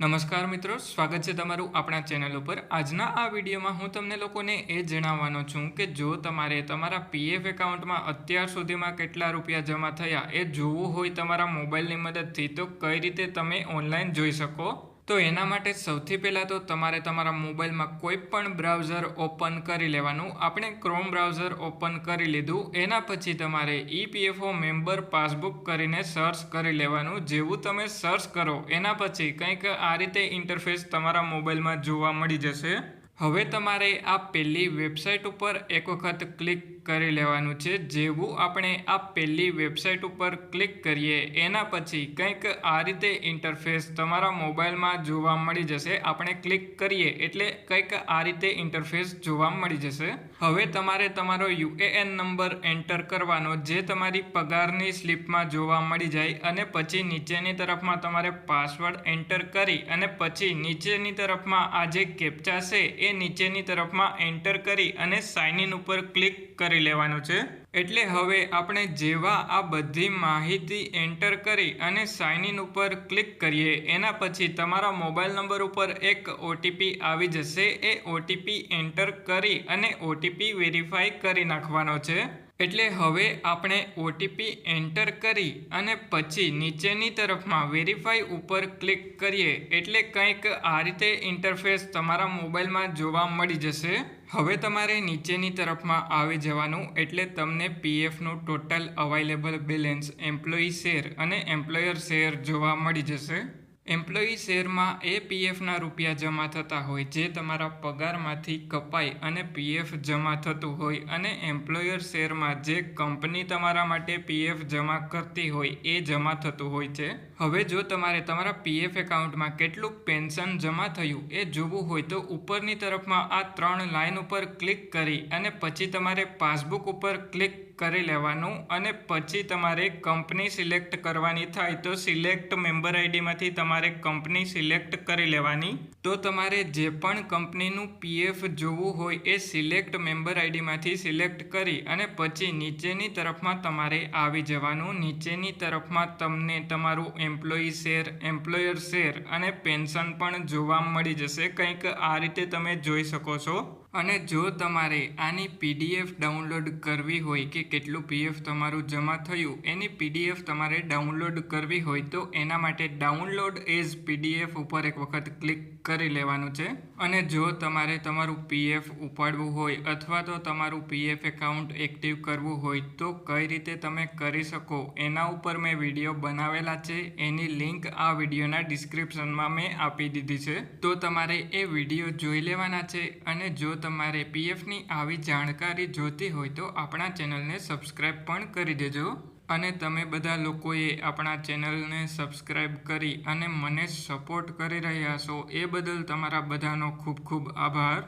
નમસ્કાર મિત્રો, સ્વાગત છે તમારું આપણા ચેનલ ઉપર। આજના આ વિડીયોમાં હું તમને લોકોને એ જણાવવાનો છું કે જો તમારે તમારા પીએફ એકાઉન્ટમાં અત્યાર સુધીમાં કેટલા રૂપિયા જમા થયા એ જોવું હોય તમારા મોબાઈલની મદદથી, તો કઈ રીતે તમે ઓનલાઈન જોઈ શકો। તો એના માટે સૌથી પહેલાં તો તમારે તમારા મોબાઈલમાં કોઈ પણ બ્રાઉઝર ઓપન કરી લેવાનું। આપણે ક્રોમ બ્રાઉઝર ઓપન કરી લીધું, એના પછી તમારે ઈપીએફઓ મેમ્બર પાસબુક કરીને સર્ચ કરી લેવાનું। જેવું તમે સર્ચ કરો એના પછી કંઈક આ રીતે ઇન્ટરફેસ તમારા મોબાઈલમાં જોવા મળી જશે। હવે તમારે આ પહેલી વેબસાઇટ ઉપર એક વખત ક્લિક કરી લેવાનું છે। જેવું આપણે આ પહેલી વેબસાઇટ ઉપર ક્લિક કરીએ એના પછી કંઈક આ રીતે ઇન્ટરફેસ તમારા મોબાઈલમાં જોવા મળી જશે। આપણે ક્લિક કરીએ એટલે કંઈક આ રીતે ઇન્ટરફેસ જોવા મળી જશે। હવે તમારે તમારો યુએએન નંબર એન્ટર કરવાનો, જે તમારી પગારની સ્લિપમાં જોવા મળી જાય, અને પછી નીચેની તરફમાં તમારે પાસવર્ડ એન્ટર કરી અને પછી નીચેની તરફમાં આ જે કેપ્ચા છે એ નીચેની તરફમાં એન્ટર કરી અને સાઇન ઇન ઉપર ક્લિક કરી લેવાનું છે। એટલે હવે આપણે જેવા આ બધી માહિતી એન્ટર કરી અને સાઇન ઇન ઉપર ક્લિક કરીએ એના પછી તમારા મોબાઈલ નંબર ઉપર એક ઓટીપી આવી જશે। એ ઓટીપી એન્ટર કરી અને ઓટીપી વેરીફાઈ કરી નાખવાનો છે। એટલે હવે આપણે ઓટીપી એન્ટર કરી અને પછી નીચેની તરફમાં વેરીફાઈ ઉપર ક્લિક કરીએ એટલે કંઈક આ રીતે ઇન્ટરફેસ તમારા મોબાઈલમાં જોવા મળી જશે। હવે તમારે નીચેની તરફમાં આવી જવાનું, એટલે તમને પીએફનું total available balance, employee share અને એમ્પ્લોયર શેર જોવા મળી જશે। એમ્પ્લોયી શેરમાં એ પીએફના રૂપિયા જમા થતા હોય જે તમારા પગારમાંથી કપાઈ અને પીએફ જમા થતું હોય, અને એમ્પ્લોયર શેરમાં જે કંપની તમારા માટે પીએફ જમા કરતી હોય એ જમા થતું હોય છે। હવે જો તમારે તમારા પીએફ એકાઉન્ટમાં કેટલું પેન્શન જમા થયું એ જોવું હોય તો ઉપરની તરફમાં આ 3 લાઇન ઉપર ક્લિક કરી અને પછી તમારે પાસબુક ઉપર ક્લિક કરી લેવાનું, અને પછી તમારે કંપની સિલેક્ટ કરવાની થાય તો સિલેક્ટ મેમ્બર આઈડીમાંથી તમારે કંપની સિલેક્ટ કરી લેવાની। તો તમારે જે પણ કંપનીનું પીએફ જોવું હોય એ સિલેક્ટ મેમ્બર આઈડીમાંથી સિલેક્ટ કરી અને પછી નીચેની તરફમાં તમારે આવી જવાનું। નીચેની તરફમાં તમને તમારું એમ્પ્લોયી શેર, એમ્પ્લોયર શેર અને પેન્શન પણ જોવા મળી જશે। કંઈક આ રીતે તમે જોઈ શકો છો। અને જો તમારે આની પીડીએફ ડાઉનલોડ કરવી હોય કે કેટલું પીએફ તમારું જમા થયું એની પીડીએફ તમારે ડાઉનલોડ કરવી હોય તો એના માટે ડાઉનલોડ એઝ પીડીએફ ઉપર એક વખત ક્લિક કરી લેવાનું છે। અને જો તમારે તમારું પીએફ ઉપાડવું હોય અથવા તો તમારું પીએફ એકાઉન્ટ એક્ટિવ કરવું હોય તો કઈ રીતે તમે કરી શકો એના ઉપર મેં વિડીયો બનાવેલા છે। એની લિંક આ વિડીયોના ડિસ્ક્રિપ્શનમાં મેં આપી દીધી છે, તો તમારે એ વિડીયો જોઈ લેવાના છે। અને જો તમારે પીએફની આવી જાણકારી જોતી હોય તો આપણા ચેનલને સબસ્ક્રાઈબ પણ કરી દેજો। અને તમે બધા લોકોએ આપણા ચેનલને સબસ્ક્રાઈબ કરી અને મને સપોર્ટ કરી રહ્યા છો એ બદલ તમારા બધાનો ખૂબ ખૂબ આભાર।